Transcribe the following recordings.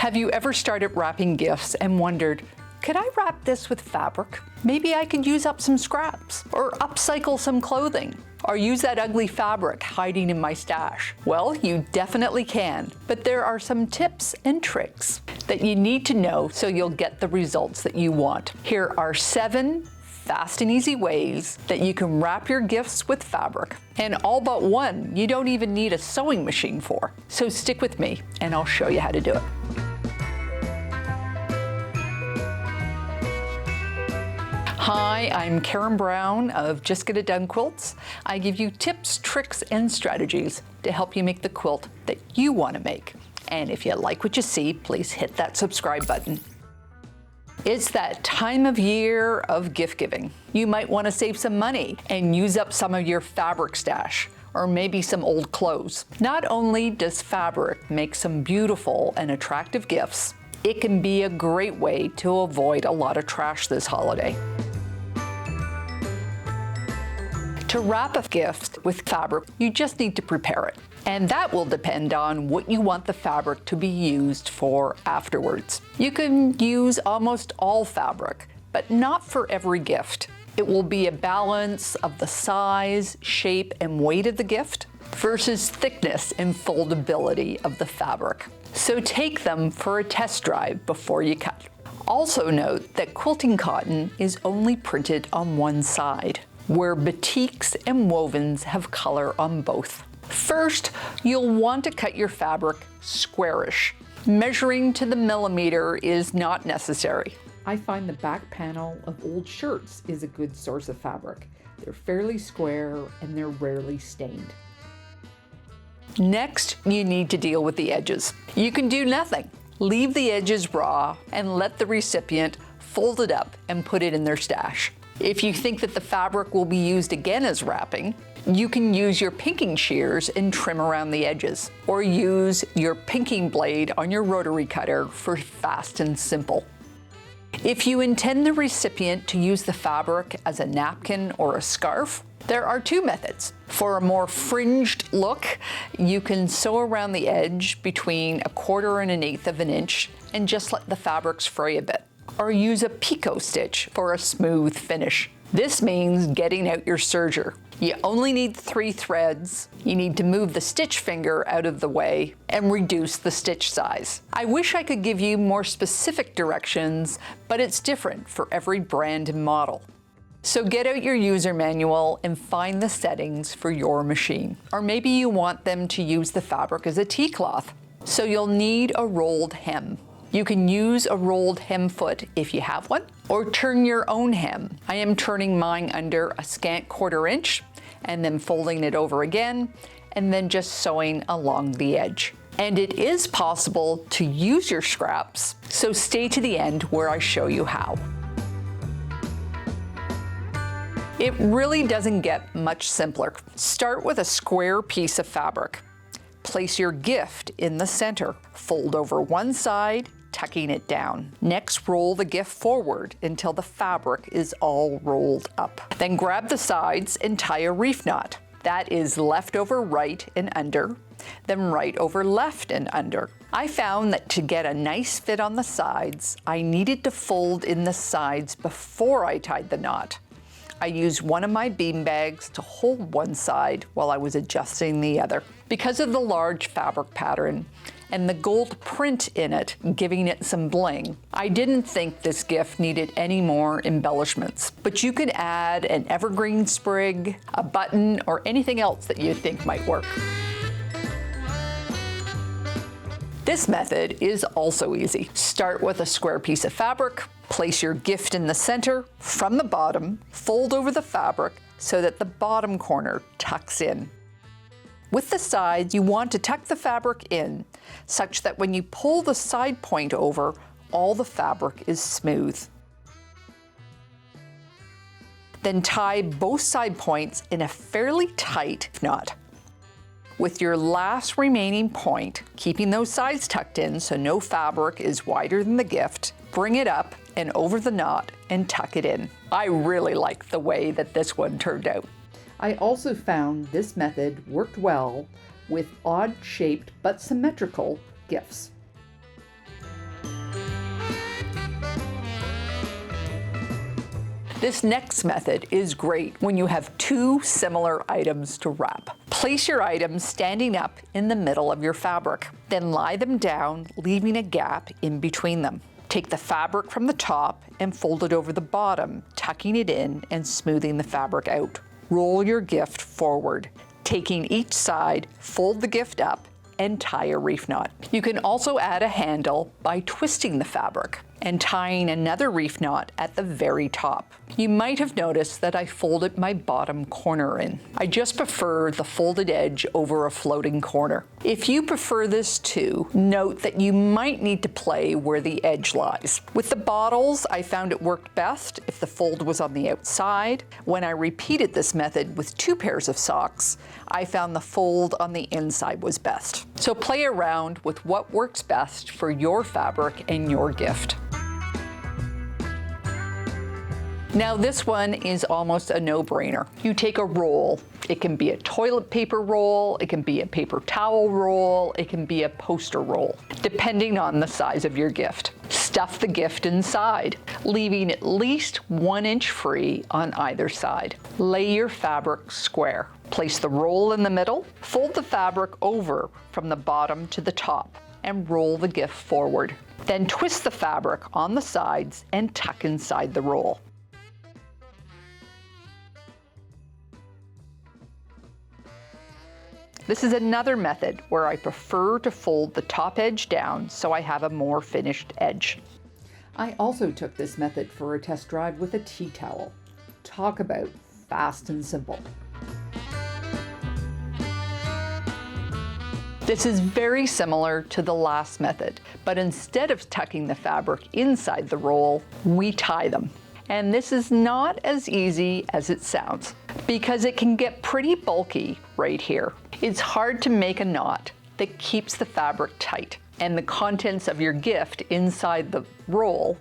Have you ever started wrapping gifts and wondered, could I wrap this with fabric? Maybe I could use up some scraps, or upcycle some clothing, or use that ugly fabric hiding in my stash. Well, you definitely can, but there are some tips and tricks that you need to know so you'll get the results that you want. Here are 7 fast and easy ways that you can wrap your gifts with fabric, and all but one you don't even need a sewing machine for. So stick with me and I'll show you how to do it. Hi, I'm Karen Brown of Just Get It Done Quilts. I give you tips, tricks, and strategies to help you make the quilt that you want to make. And if you like what you see, please hit that subscribe button. It's that time of year of gift giving. You might want to save some money and use up some of your fabric stash, or maybe some old clothes. Not only does fabric make some beautiful and attractive gifts, it can be a great way to avoid a lot of trash this holiday. To wrap a gift with fabric, you just need to prepare it. And that will depend on what you want the fabric to be used for afterwards. You can use almost all fabric, but not for every gift. It will be a balance of the size, shape, and weight of the gift versus thickness and foldability of the fabric. So take them for a test drive before you cut. Also note that quilting cotton is only printed on one side, where batiks and wovens have color on both. First, you'll want to cut your fabric squarish. Measuring to the millimeter is not necessary. I find the back panel of old shirts is a good source of fabric. They're fairly square and they're rarely stained. Next, you need to deal with the edges. You can do nothing. Leave the edges raw and let the recipient fold it up and put it in their stash. If you think that the fabric will be used again as wrapping, you can use your pinking shears and trim around the edges, or use your pinking blade on your rotary cutter for fast and simple. If you intend the recipient to use the fabric as a napkin or a scarf, there are 2 methods. For a more fringed look, you can sew around the edge between 1/4 and 1/8 of an inch and just let the fabrics fray a bit. Or use a picot stitch for a smooth finish. This means getting out your serger. You only need 3 threads. You need to move the stitch finger out of the way and reduce the stitch size. I wish I could give you more specific directions, but it's different for every brand and model. So get out your user manual and find the settings for your machine. Or maybe you want them to use the fabric as a tea cloth, so you'll need a rolled hem. You can use a rolled hem foot if you have one, or turn your own hem. I am turning mine under a scant 1/4 inch and then folding it over again and then just sewing along the edge. And it is possible to use your scraps, so stay to the end where I show you how. It really doesn't get much simpler. Start with a square piece of fabric. Place your gift in the center. Fold over one side, tucking it down. Next, roll the gift forward until the fabric is all rolled up. Then grab the sides and tie a reef knot. That is left over right and under, then right over left and under. I found that to get a nice fit on the sides, I needed to fold in the sides before I tied the knot. I used one of my bean bags to hold one side while I was adjusting the other. Because of the large fabric pattern and the gold print in it, giving it some bling, I didn't think this gift needed any more embellishments. But you could add an evergreen sprig, a button, or anything else that you think might work. This method is also easy. Start with a square piece of fabric, place your gift in the center. From the bottom, fold over the fabric so that the bottom corner tucks in. With the sides, you want to tuck the fabric in such that when you pull the side point over, all the fabric is smooth. Then tie both side points in a fairly tight knot. With your last remaining point, keeping those sides tucked in so no fabric is wider than the gift, bring it up and over the knot and tuck it in. I really like the way that this one turned out. I also found this method worked well with odd-shaped but symmetrical gifts. This next method is great when you have two similar items to wrap. Place your items standing up in the middle of your fabric. Then lie them down, leaving a gap in between them. Take the fabric from the top and fold it over the bottom, tucking it in and smoothing the fabric out. Roll your gift forward. Taking each side, fold the gift up and tie a reef knot. You can also add a handle by twisting the fabric and tying another reef knot at the very top. You might have noticed that I folded my bottom corner in. I just prefer the folded edge over a floating corner. If you prefer this too, note that you might need to play where the edge lies. With the bottles, I found it worked best if the fold was on the outside. When I repeated this method with 2 pairs of socks, I found the fold on the inside was best. So play around with what works best for your fabric and your gift. Now this one is almost a no-brainer. You take a roll. It can be a toilet paper roll, it can be a paper towel roll, it can be a poster roll, depending on the size of your gift. Stuff the gift inside, leaving at least 1 inch free on either side. Lay your fabric square. Place the roll in the middle, fold the fabric over from the bottom to the top, and roll the gift forward. Then twist the fabric on the sides and tuck inside the roll. This is another method where I prefer to fold the top edge down so I have a more finished edge. I also took this method for a test drive with a tea towel. Talk about fast and simple. This is very similar to the last method, but instead of tucking the fabric inside the roll, we tie them. And this is not as easy as it sounds because it can get pretty bulky right here. It's hard to make a knot that keeps the fabric tight and the contents of your gift inside the roll,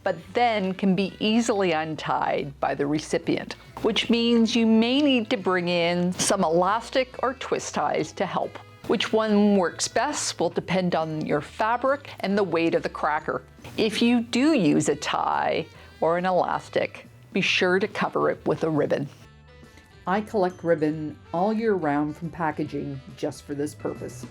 but then can be easily untied by the recipient, which means you may need to bring in some elastic or twist ties to help. Which one works best will depend on your fabric and the weight of the cracker. If you do use a tie or an elastic, be sure to cover it with a ribbon. I collect ribbon all year round from packaging just for this purpose.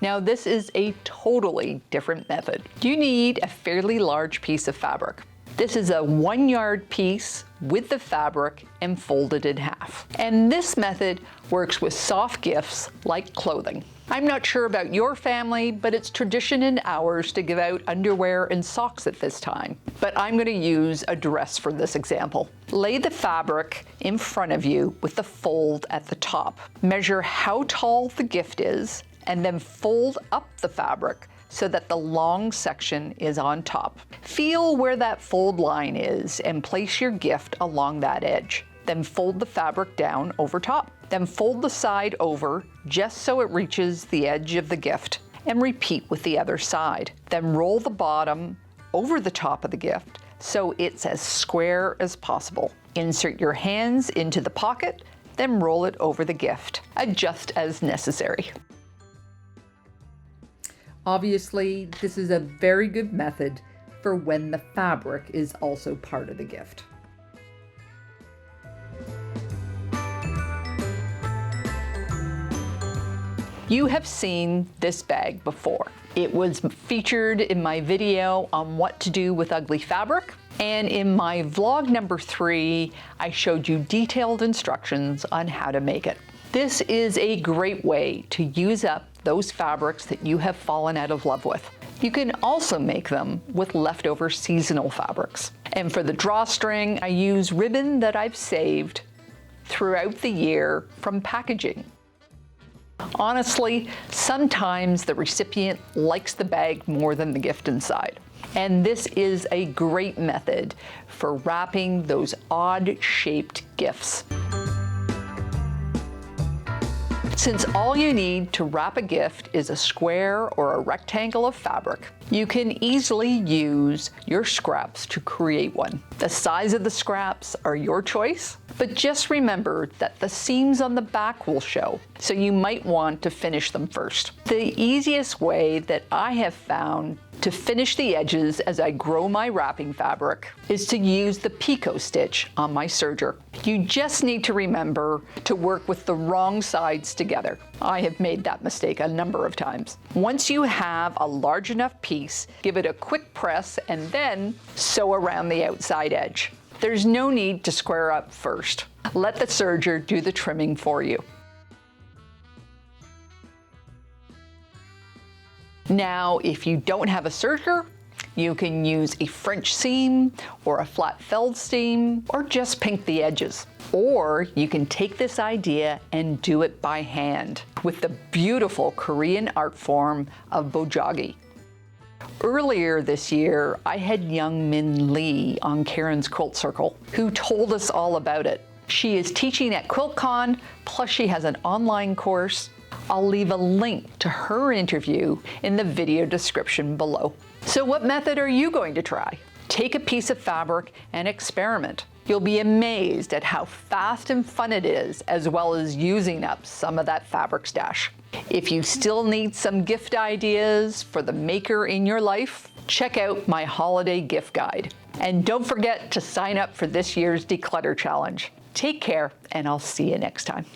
Now this is a totally different method. You need a fairly large piece of fabric. This is a 1 yard piece with the fabric and folded in half. And this method works with soft gifts like clothing. I'm not sure about your family, but it's tradition in ours to give out underwear and socks at this time. But I'm going to use a dress for this example. Lay the fabric in front of you with the fold at the top. Measure how tall the gift is and then fold up the fabric so that the long section is on top. Feel where that fold line is and place your gift along that edge. Then fold the fabric down over top. Then fold the side over just so it reaches the edge of the gift and repeat with the other side. Then roll the bottom over the top of the gift so it's as square as possible. Insert your hands into the pocket, then roll it over the gift. Adjust as necessary. Obviously, this is a very good method for when the fabric is also part of the gift. You have seen this bag before. It was featured in my video on what to do with ugly fabric, and in my vlog number 3, I showed you detailed instructions on how to make it. This is a great way to use up those fabrics that you have fallen out of love with. You can also make them with leftover seasonal fabrics. And for the drawstring, I use ribbon that I've saved throughout the year from packaging. Honestly, sometimes the recipient likes the bag more than the gift inside. And this is a great method for wrapping those odd-shaped gifts. Since all you need to wrap a gift is a square or a rectangle of fabric, you can easily use your scraps to create one. The size of the scraps are your choice, But just remember that the seams on the back will show, so you might want to finish them first. The easiest way that I have found to finish the edges as I grow my wrapping fabric is to use the picot stitch on my serger. You just need to remember to work with the wrong sides together. I have made that mistake a number of times. Once you have a large enough piece, give it a quick press and then sew around the outside edge. There's no need to square up first. Let the serger do the trimming for you. Now, if you don't have a serger, you can use a French seam or a flat felled seam or just pink the edges. Or you can take this idea and do it by hand with the beautiful Korean art form of BOJAGI. Earlier this year, I had Youngmin Lee on Karen's Quilt Circle, who told us all about it. She is teaching at QuiltCon, plus she has an online course. I'll leave a link to her interview in the video description below. So what method are you going to try? Take a piece of fabric and experiment. You'll be amazed at how fast and fun it is, as well as using up some of that fabric stash. If you still need some gift ideas for the maker in your life, check out my holiday gift guide. And don't forget to sign up for this year's Declutter Challenge. Take care, and I'll see you next time.